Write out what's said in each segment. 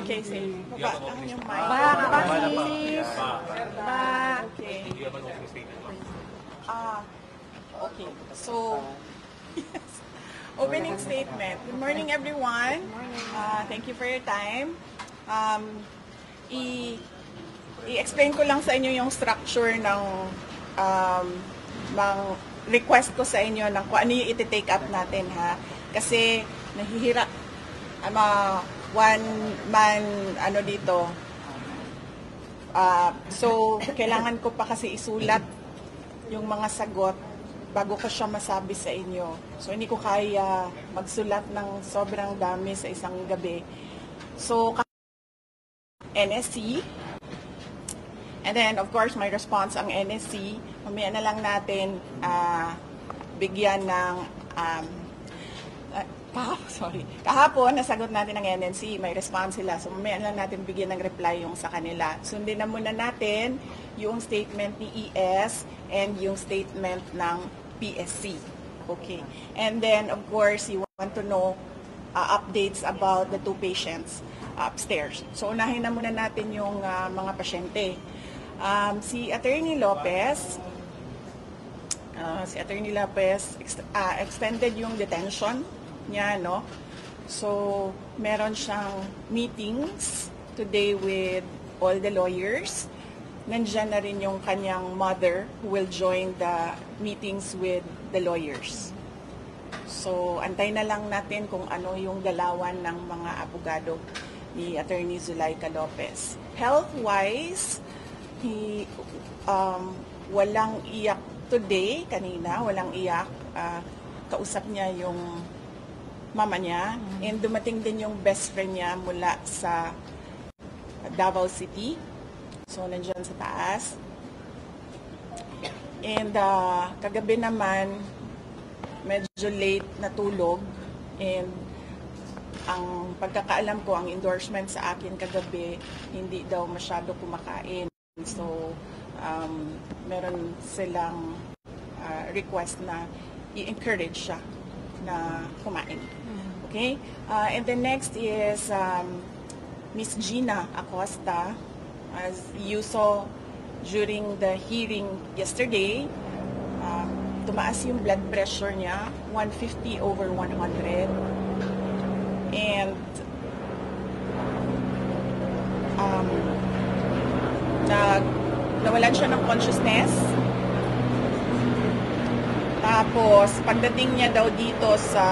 Okay, say. Baba ang yung mic. Please. Okay. Okay. So, opening statement. Good morning, everyone. Thank you for your time. I-explain ko lang sa inyo yung structure ng request ko sa inyo ng kung ano yung iti-take up natin, ha. Kasi nahihirap one man dito. So kailangan ko pa kasi isulat yung mga sagot bago ko siya masabi sa inyo. So hindi ko kaya magsulat ng sobrang dami sa isang gabi. So NSC, and then of course my response ang NSC. Mamaya na lang natin bigyan ng kahapon nasagot natin ng NNC, may response sila. So mamaya lang natin bigyan ng reply yung sa kanila. Sundin na muna natin yung statement ni ES and yung statement ng PSC. Okay. And then of course you want to know updates about the two patients upstairs. So unahin na muna natin yung mga pasyente. Si Attorney Lopez extended yung detention niya, no? So, meron siyang meetings today with all the lawyers. Nandiyan na rin yung kanyang mother who will join the meetings with the lawyers. So, antay na lang natin kung ano yung galawan ng mga abogado ni Attorney Zulaika Lopez. Health-wise, walang iyak today, kanina, walang iyak. Kausap niya yung mama niya, and dumating din yung best friend niya mula sa Davao City. So, nandyan sa taas. And kagabi naman, medyo late natulog, and ang pagkakaalam ko, ang endorsement sa akin kagabi, hindi daw masyado kumakain. So, meron silang request na i-encourage siya na kumain. Okay? And the next is Miss Gina Acosta. As you saw during the hearing yesterday, tumaas yung blood pressure niya, 150/100. And nawalan siya ng consciousness. Tapos, pagdating niya daw dito sa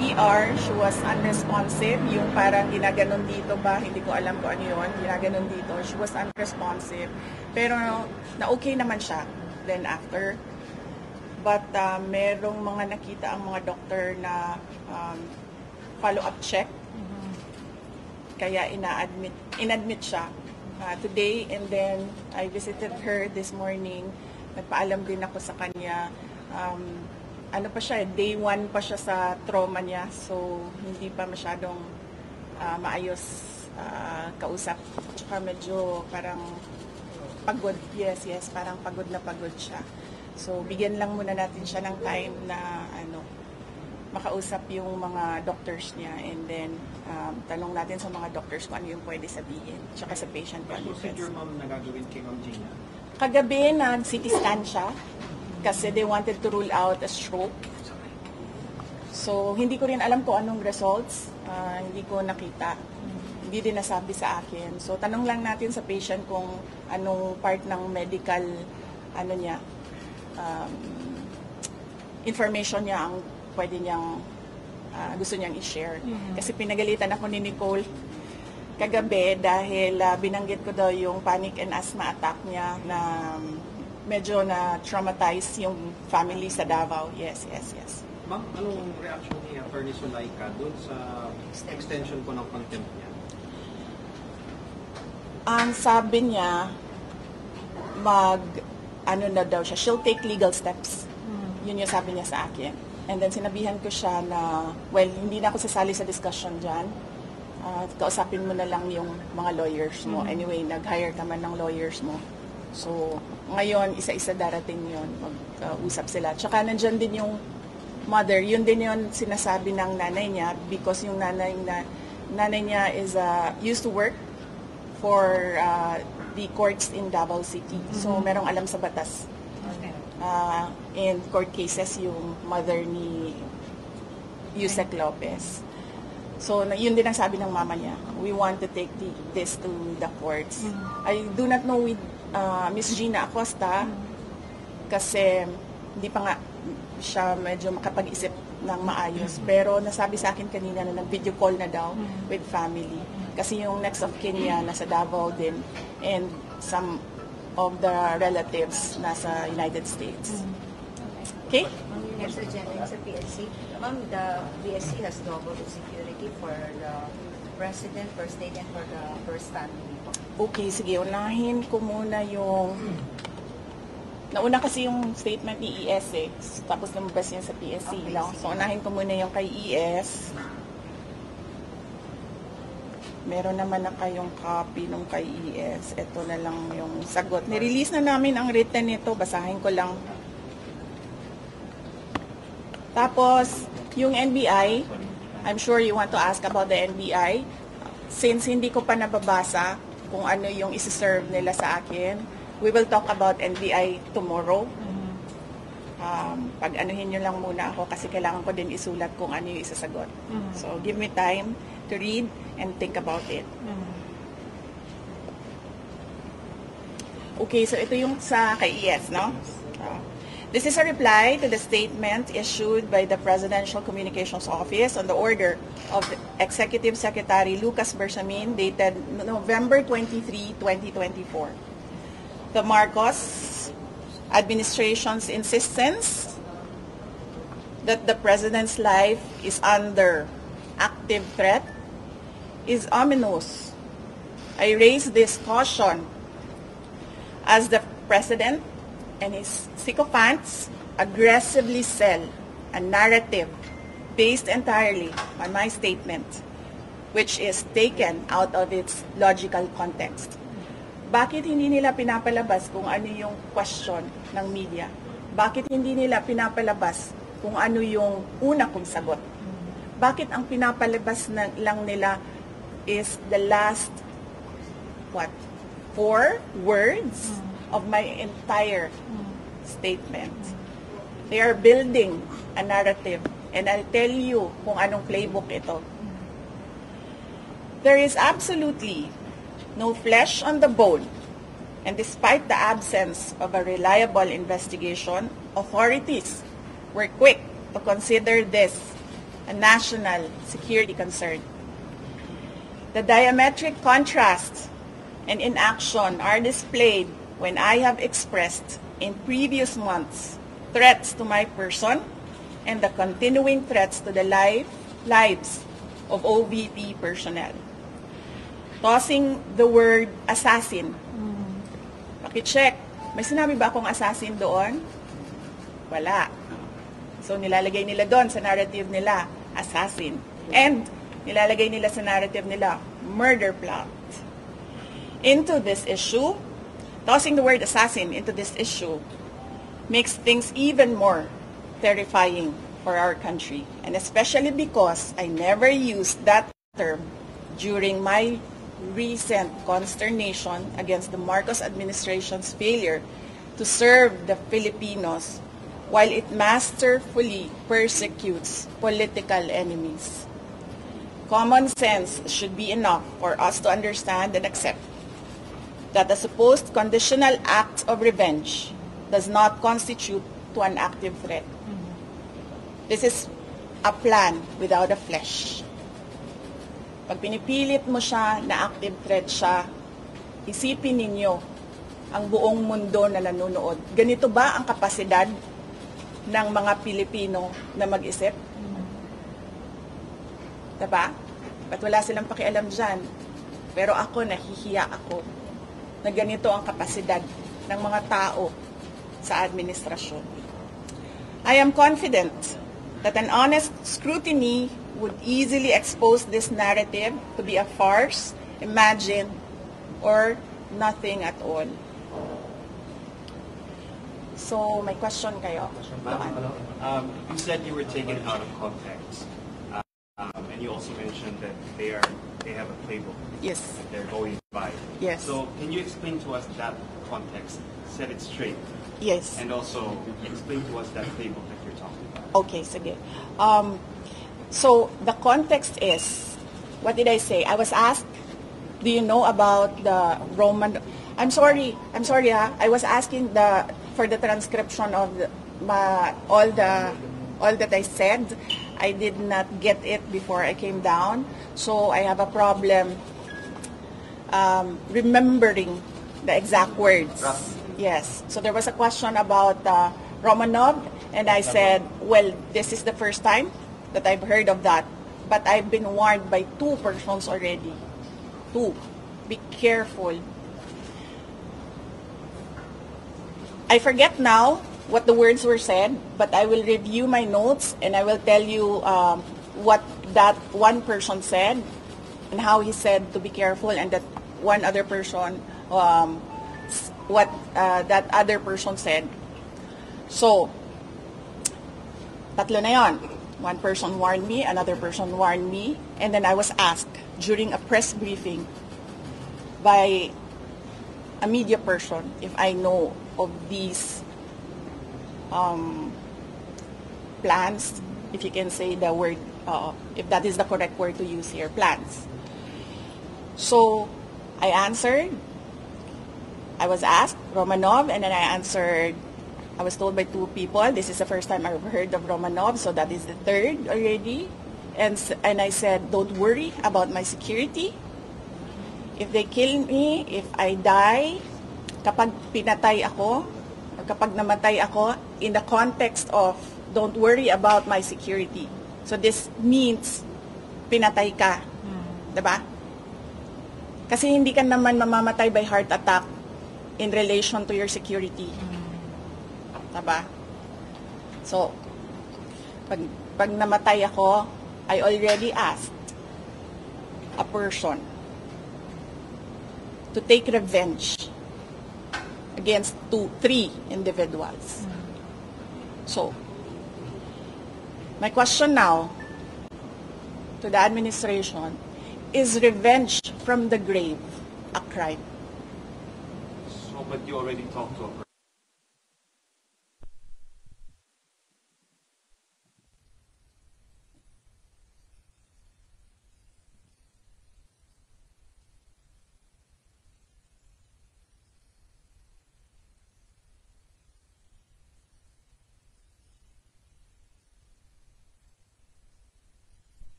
ER, she was unresponsive. Yung parang ginaganon dito ba, hindi ko alam kung ano yun, ginaganon dito. She was unresponsive. Pero na-okay naman siya then after. But merong mga nakita ang mga doctor na follow-up check. Kaya inadmit siya today, and then I visited her this morning. Nagpaalam din ako sa kanya. Ano pa siya, day 1 pa siya sa trauma niya. So, hindi pa masyadong maayos kausap. Tsaka medyo parang pagod. Yes, parang pagod siya. So, bigyan lang muna natin siya ng time na makausap yung mga doctors niya, and then tanong natin sa mga doctors kung ano yung pwede sabihin. Tsaka sa patient. Ano procedure, ma'am, na gagawin kay Ma'am Gina? Kagabi, nag-CT scan siya kasi they wanted to rule out a stroke. So, hindi ko rin alam kung anong results. Hindi ko nakita. Hindi din nasabi sa akin. So, tanong lang natin sa patient kung anong part ng medical information niya ang pwede niyang gusto niyang i-share. Kasi pinagalitan ako ni Nicole kagabi dahil binanggit ko daw yung panic and asthma attack niya na medyo na-traumatize yung family sa Davao. Yes. Ma'am, anong reaction ni Attorney Zulaika doon sa extension po ng contempt niya? Ang sabi niya, she'll take legal steps. Yun yung sabi niya sa akin. And then sinabihan ko siya na, well, hindi na ako sasali sa discussion dyan. Kausapin mo na lang yung mga lawyers mo. Anyway, nag-hire ka man ng lawyers mo. So, ngayon, isa-isa darating yun. Mag-usap sila. Tsaka nandyan din yung mother. Yun din yun sinasabi ng nanay niya because yung nanay na nanay niya is used to work for the courts in Davao City. So, merong alam sa batas. Okay. In court cases, yung mother ni Yusek Lopez. So, yun din ang sabi ng mama niya. We want to take this to the courts. I do not know with Miss Gina Acosta kasi hindi pa nga siya medyo makapag-isip ng maayos. Pero nasabi sa akin kanina na nag-video call na daw with family. Kasi yung next of kin niya nasa Davao din and some of the relatives nasa United States. Okay? Next agenda sa PSC. Ma'am, the PSC has doubled the security for the President, First Lady, and for the First Family. Okay, sige. Unahin ko muna yung... Nauna kasi yung statement ni ES eh. Tapos lumabas yun sa PSC lang. So, unahin ko muna yung kay ES. Meron naman na kayong copy nung kay ES. Ito na lang yung sagot. Nirelease na namin ang written nito. Basahin ko lang. Tapos, yung NBI, I'm sure you want to ask about the NBI. Since hindi ko pa nababasa kung ano yung isi-serve nila sa akin, we will talk about NBI tomorrow. Pag-anuhin nyo lang muna ako kasi kailangan ko din isulat kung ano yung isasagot. So, give me time to read and think about it. Okay, so ito yung sa kay ES, no? This is a reply to the statement issued by the Presidential Communications Office on the order of the Executive Secretary Lucas Bersamin dated November 23, 2024. The Marcos administration's insistence that the President's life is under active threat is ominous. I raise this caution as the President and his sycophants aggressively sell a narrative based entirely on my statement, which is taken out of its logical context. Bakit hindi nila pinapalabas kung ano yung question ng media? Bakit hindi nila pinapalabas kung ano yung una kong sagot? Bakit ang pinapalabas lang nila is the last, 4 words of my entire statement? They are building a narrative, and I'll tell you kung anong playbook ito. There is absolutely no flesh on the bone, and despite the absence of a reliable investigation, authorities were quick to consider this a national security concern. The diametric contrast and inaction are displayed when I have expressed in previous months threats to my person and the continuing threats to the lives of OVP personnel. Tossing the word assassin. Pakicheck. May sinabi ba akong assassin doon? Wala. So nilalagay nila doon sa narrative nila, assassin. And nilalagay nila sa narrative nila, murder plot. Into this issue, tossing the word assassin into this issue makes things even more terrifying for our country. And especially because I never used that term during my recent consternation against the Marcos administration's failure to serve the Filipinos while it masterfully persecutes political enemies. Common sense should be enough for us to understand and accept that the supposed conditional act of revenge does not constitute to an active threat. This is a plan without a flesh. Pag pinipilit mo siya na active threat siya, isipin ninyo ang buong mundo na nanonood. Ganito ba ang kapasidad ng mga Pilipino na mag-isip? Diba? Ba't wala silang pakialam dyan? Pero ako, nahihiya ako na ganito ang kapasidad ng mga tao sa administrasyon. I am confident that an honest scrutiny would easily expose this narrative to be a farce, imagined, or nothing at all. So, may question kayo? You said you were taken out of context, and you also mentioned that they have a playbook Yes. that they're going by. Yes. So can you explain to us that context, set it straight, Yes. and also explain to us that playbook that you're talking about? Okay, sige. So the context is, what did I say? I was asked, do you know about the Roman? I'm sorry ha. I was asking for the transcription of all that I said. I did not get it before I came down, so I have a problem remembering the exact words. Yes. So there was a question about Romanov, and I said, well, this is the first time that I've heard of that, but I've been warned by 2 persons already. 2. Be careful. I forget now what the words were said, but I will review my notes and I will tell you what that one person said and how he said to be careful, and that one other person, what that other person said. So, tatlo na yon. One person warned me, another person warned me, and then I was asked during a press briefing by a media person if I know of these plans, if you can say the word, if that is the correct word to use here, plans. So I answered, I was asked Romanov, and then I answered, I was told by 2 people, this is the first time I've heard of Romanov, so that is the 3rd already. And I said, don't worry about my security. If they kill me, if I die, kapag pinatay ako, or kapag namatay ako, in the context of, don't worry about my security. So this means, pinatay ka. Diba? Kasi hindi ka naman mamamatay by heart attack in relation to your security. Diba? So, pag namatay ako, I already asked a person to take revenge against 3 individuals. So, my question now to the administration, is revenge from the grave a crime? So, but you already talked to a person.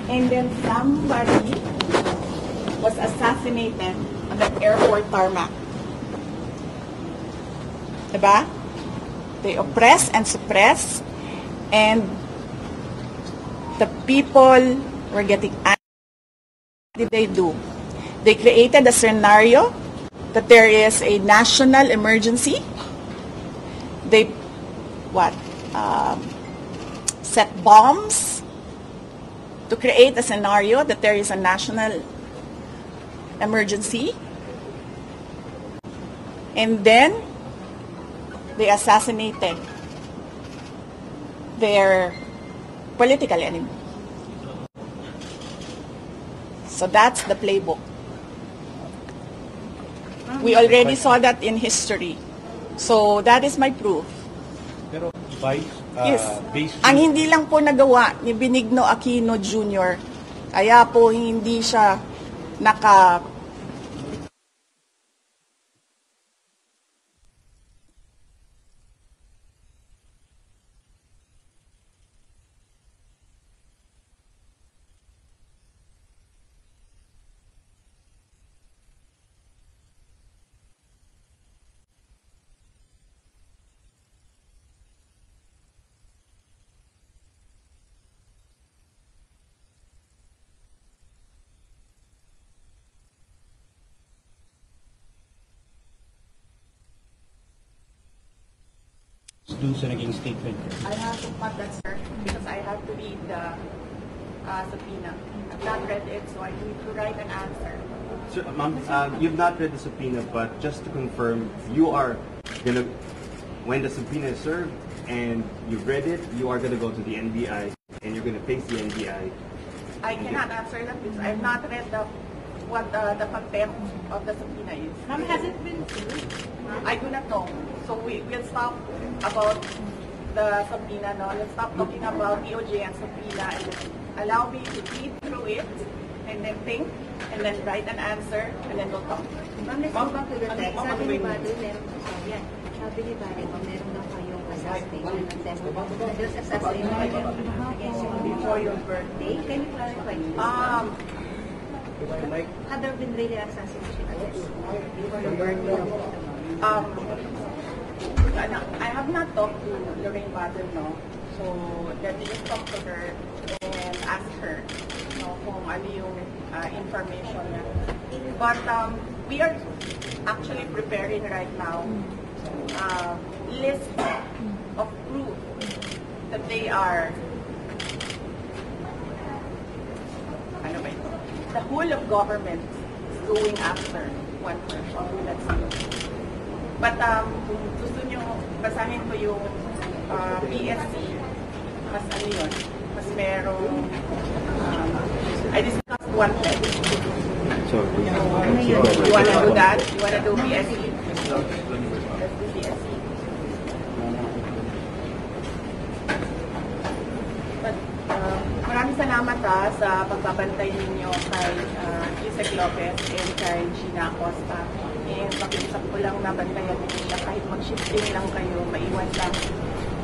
And then somebody was assassinated on the airport tarmac. Diba? They oppress and suppress, and the people were getting angry. What did they do? They created a scenario that there is a national emergency. They, set bombs to create a scenario that there is a national emergency. And then they assassinated their political enemy. So that's the playbook. We already saw that in history. So that is my proof. Pero by Yes. based Ang hindi lang po nagawa ni Benigno Aquino Jr., kaya po hindi siya dun sa naging statement ko? I have to cut that, sir, because I have to read the subpoena. I've not read it, so I need to write an answer. Sir, ma'am, you've not read the subpoena, but just to confirm, you are gonna, when the subpoena is served and you've read it, you are gonna go to the NBI and you're gonna face the NBI. I cannot answer that because I've not read what the content of the subpoena is. Ma'am, has it been served? I do not know. So we'll stop about the subpoena, no? Let's stop talking about DOJ and subpoena and allow me to read through it and then think and then write an answer and then we'll talk. Ma'am, let's go back to the text. Sabi ni Bado, sabi ni Bado, meron daw kayong assassination attempt. There's assassination against you before your birthday. Can you clarify this? Had there been really assassination attempts before your birthday? I have not talked to Lorraine Bader, no? So, let me just talk to her and ask her, no, kung ano yung information niya. But we are actually preparing right now list of proof that they are, ano ba ito? The whole of government is going after one person. Let's see. But kung gusto nyo, basahin ko yung PSC, mas ano yun, mas merong, I discussed one thing. So, You wanna do that? You wanna do PSC? Let's do PSC. But maraming salamat sa pagbabantay ninyo kay Yusek Lopez and kay Gina Acosta. And pakiusap ko lang na bantayan ninyo siya kahit mag-shifting lang kayo, maiwan lang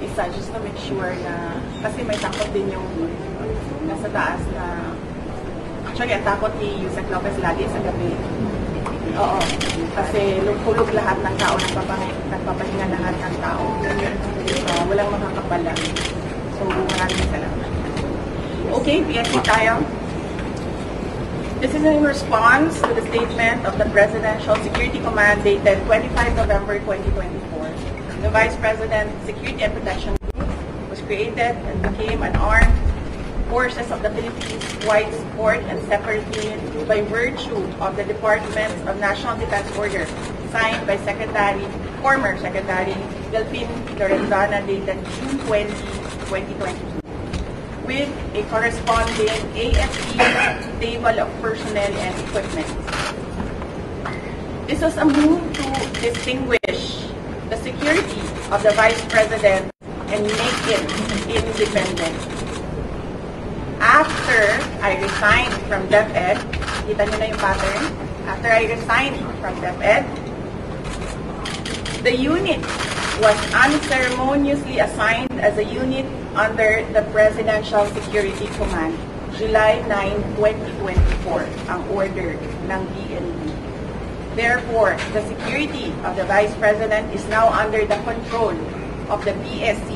isa just to make sure na, kasi may takot din yung nasa taas na, actually ang takot ni Yusek Lopez lagi sa gabi. Oo, kasi hulog lahat ng tao, nagpapahinga lahat ng tao. Walang makakapala. So maraming salamat. Okay, PSC tayo. This is in response to the statement of the Presidential Security Command dated 25 November 2024. The Vice President Security and Protection Group was created and became an armed forces of the Philippines wide support and separate unit by virtue of the Department of National Defense Order signed by former Secretary Delphine Lorenzana dated June 20, 2022. With a corresponding AFE table of personnel and equipment. This was a move to distinguish the security of the Vice President and make it independent. After I resigned from DepEd, kita niyo na yung pattern, after I resigned from DepEd, the unit was unceremoniously assigned as a unit under the Presidential Security Command, July 9, 2024, ang order ng DND. Therefore, the security of the Vice President is now under the control of the PSC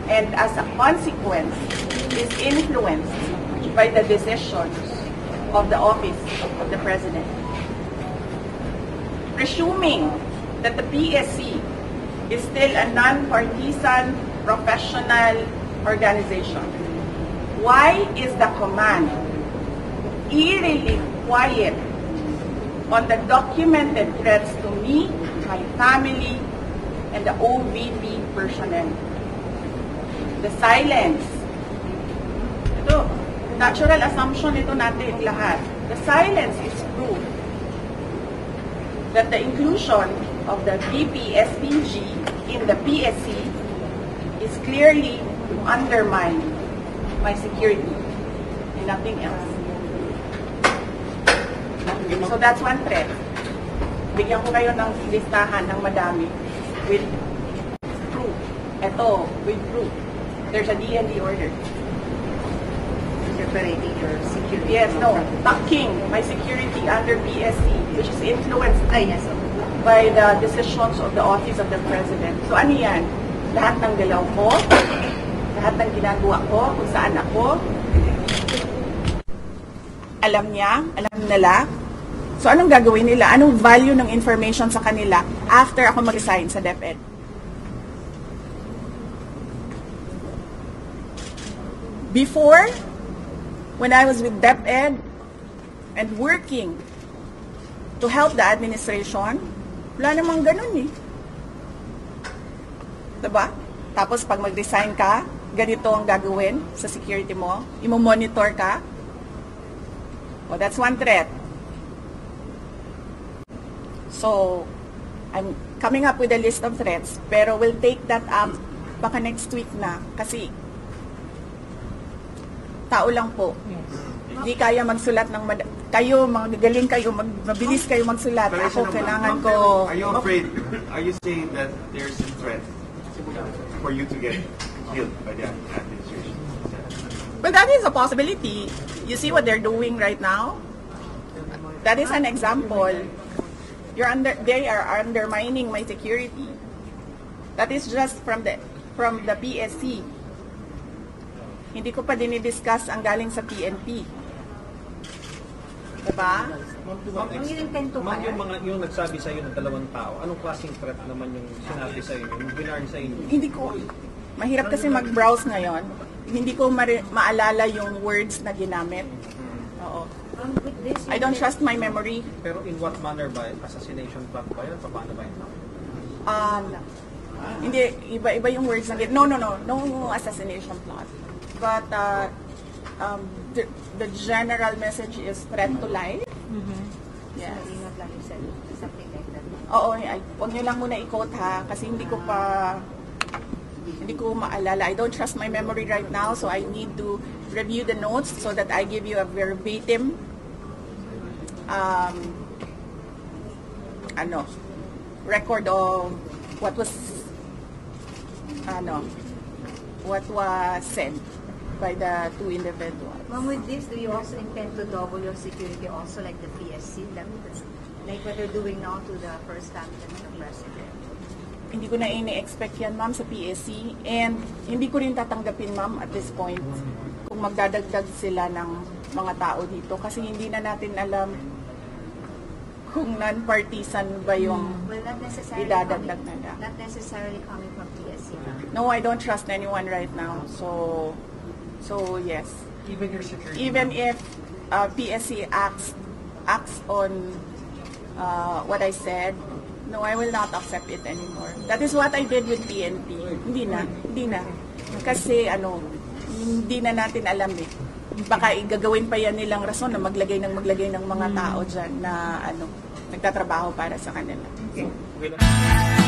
and as a consequence is influenced by the decisions of the Office of the President. Presuming that the PSC is still a non-partisan professional organization, why is the command eerily quiet on the documented threats to me, my family, and the OVP personnel? The silence. Ito, natural assumption ito natin lahat. The silence is proof that the inclusion of the VP-SPG in the PSC is clearly to undermine my security and nothing else. So that's one threat. Bigyan ko kayo ng listahan ng madami with proof. Ito, with proof. There's a DND order. Separating your security. Yes, no. Tucking my security under PSC, which is influenced by the decisions of the Office of the President. So ano yan? Lahat ng galaw ko, lahat ng ginagawa ko, kung saan ako, alam niya, alam nila. So anong gagawin nila? Anong value ng information sa kanila after ako mag-resign sa DepEd? Before, when I was with DepEd and working to help the administration, wala namang ganun eh. Diba? Tapos pag mag-resign ka, ganito ang gagawin sa security mo, imo-monitor ka. Well, that's one threat. So, I'm coming up with a list of threats, pero we'll take that up baka next week na. Kasi, tao lang po. Hindi kaya magsulat ng kayo, magagaling kayo, mabilis kayo magsulat. Ako, kailangan ko... Are you afraid? Are you saying that there's a threat for you to get killed by the administration? Well, that is a possibility. You see what they're doing right now? That is an example. They are undermining my security. That is just from the PSC. Hindi ko pa dinidiscuss ang galing sa PNP. Diba? Ang intend to Ma'am, hire. yung nagsabi sa iyo ng dalawang tao, anong klaseng threat naman yung sinabi sa iyo, yung binarn sa inyo? Hindi ko, mahirap kasi mag-browse ngayon. Hindi ko maalala yung words na ginamit. Oo. With this, I don't trust my memory. Pero in what manner ba? Assassination plot ba yun? Paano ba yun? Hindi, iba-iba yung words na no assassination plot. But the general message is threat to life. Yes. Marina lang you said something like that. Oo, huwag nyo lang muna i-quote ha, kasi hindi ko maalala. I don't trust my memory right now, so I need to review the notes so that I give you a verbatim record of what was said by the two individuals. Ma'am, with this, do you also intend to double your security also like the PSC? Like what they're doing now to the first family of the president? Hindi ko na ini-expect yan, ma'am, sa PSC. And hindi ko rin tatanggapin, ma'am, at this point, kung magdadagdag sila ng mga tao dito. Kasi hindi na natin alam kung non-partisan ba yung Well, not necessarily idadagdag nila. Not necessarily coming from PSC. No, I don't trust anyone right now. So yes. Even your security? Even if PSC acts on what I said, no, I will not accept it anymore. That is what I did with PNP. Hindi na. Kasi hindi na natin alam eh. Baka igagawin pa yan nilang rason na maglagay ng mga tao dyan na nagtatrabaho para sa kanila. Okay lang.